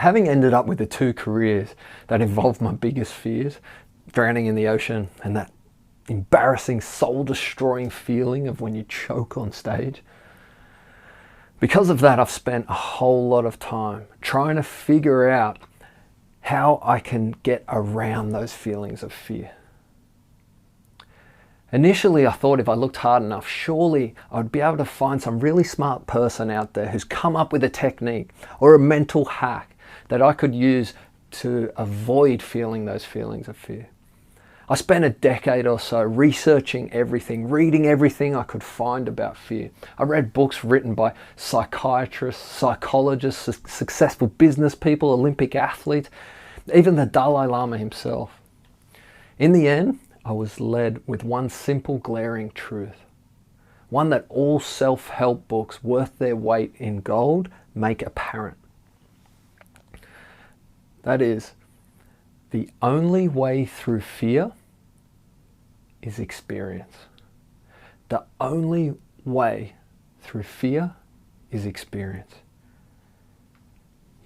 having ended up with the two careers that involved my biggest fears, drowning in the ocean and that embarrassing, soul-destroying feeling of when you choke on stage, because of that, I've spent a whole lot of time trying to figure out how I can get around those feelings of fear. Initially, I thought if I looked hard enough, surely I'd be able to find some really smart person out there who's come up with a technique or a mental hack that I could use to avoid feeling those feelings of fear. I spent a decade or so researching everything, reading everything I could find about fear. I read books written by psychiatrists, psychologists, successful business people, Olympic athletes, even the Dalai Lama himself. In the end, I was led with one simple glaring truth, one that all self-help books worth their weight in gold make apparent. That is, the only way through fear is experience. The only way through fear is experience.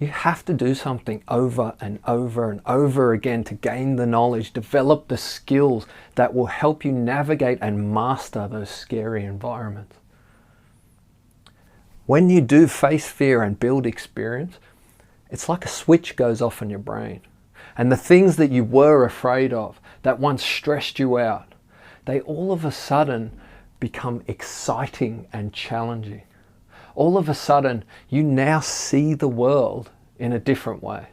You have to do something over and over and over again to gain the knowledge, develop the skills that will help you navigate and master those scary environments. When you do face fear and build experience, it's like a switch goes off in your brain. And the things that you were afraid of, that once stressed you out, they all of a sudden become exciting and challenging. All of a sudden, you now see the world in a different way.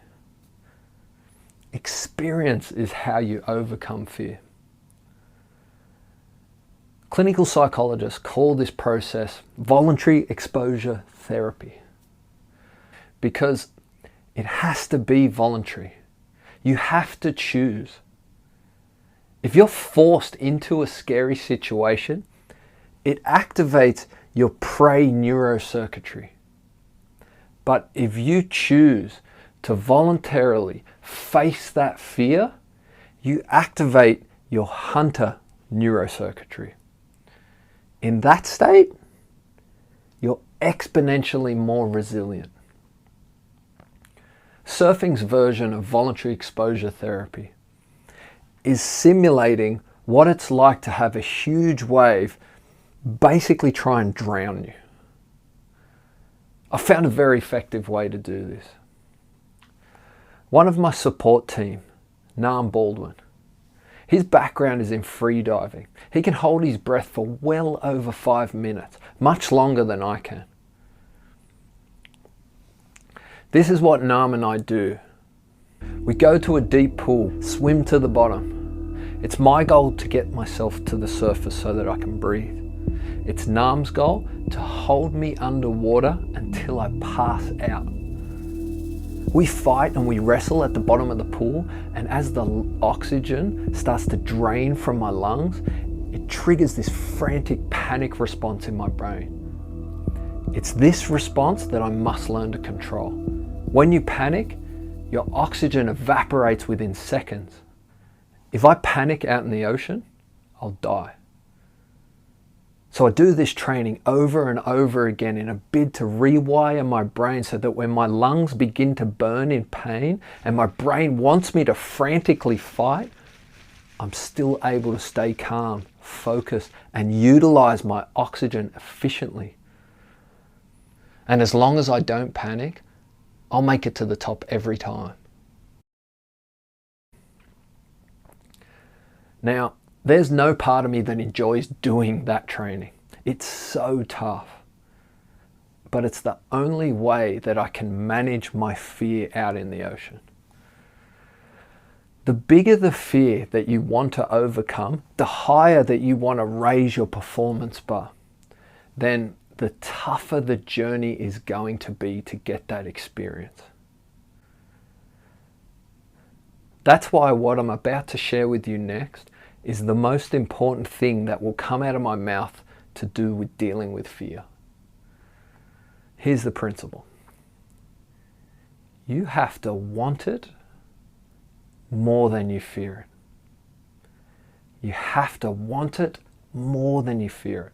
Experience is how you overcome fear. Clinical psychologists call this process voluntary exposure therapy because it has to be voluntary. You have to choose. If you're forced into a scary situation, it activates your prey neurocircuitry. But if you choose to voluntarily face that fear, you activate your hunter neurocircuitry. In that state, you're exponentially more resilient. Surfing's version of voluntary exposure therapy is simulating what it's like to have a huge wave basically try and drown you. I found a very effective way to do this. One of my support team, Nam Baldwin, his background is in free diving. He can hold his breath for well over 5 minutes, much longer than I can. This is what Nam and I do. We go to a deep pool, swim to the bottom. It's my goal to get myself to the surface so that I can breathe. It's Nam's goal to hold me underwater until I pass out. We fight and we wrestle at the bottom of the pool, and as the oxygen starts to drain from my lungs, it triggers this frantic panic response in my brain. It's this response that I must learn to control. When you panic, your oxygen evaporates within seconds. If I panic out in the ocean, I'll die. So I do this training over and over again in a bid to rewire my brain so that when my lungs begin to burn in pain and my brain wants me to frantically fight, I'm still able to stay calm, focused, and utilize my oxygen efficiently. And as long as I don't panic, I'll make it to the top every time. Now, there's no part of me that enjoys doing that training. It's so tough. But it's the only way that I can manage my fear out in the ocean. The bigger the fear that you want to overcome, the higher that you want to raise your performance bar, then the tougher the journey is going to be to get that experience. That's why what I'm about to share with you next is the most important thing that will come out of my mouth to do with dealing with fear. Here's the principle. You have to want it more than you fear it. You have to want it more than you fear it.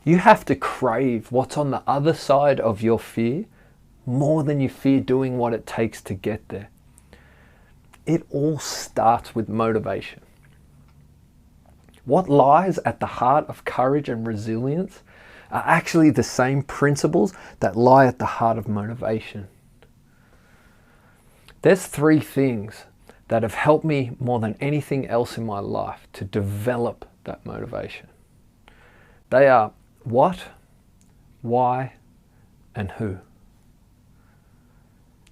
You have to crave what's on the other side of your fear more than you fear doing what it takes to get there. It all starts with motivation. What lies at the heart of courage and resilience are actually the same principles that lie at the heart of motivation. There's three things that have helped me more than anything else in my life to develop that motivation. They are what, why, and who.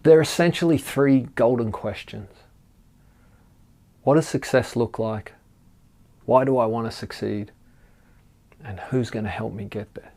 They're essentially three golden questions. What does success look like? Why do I want to succeed? And who's going to help me get there?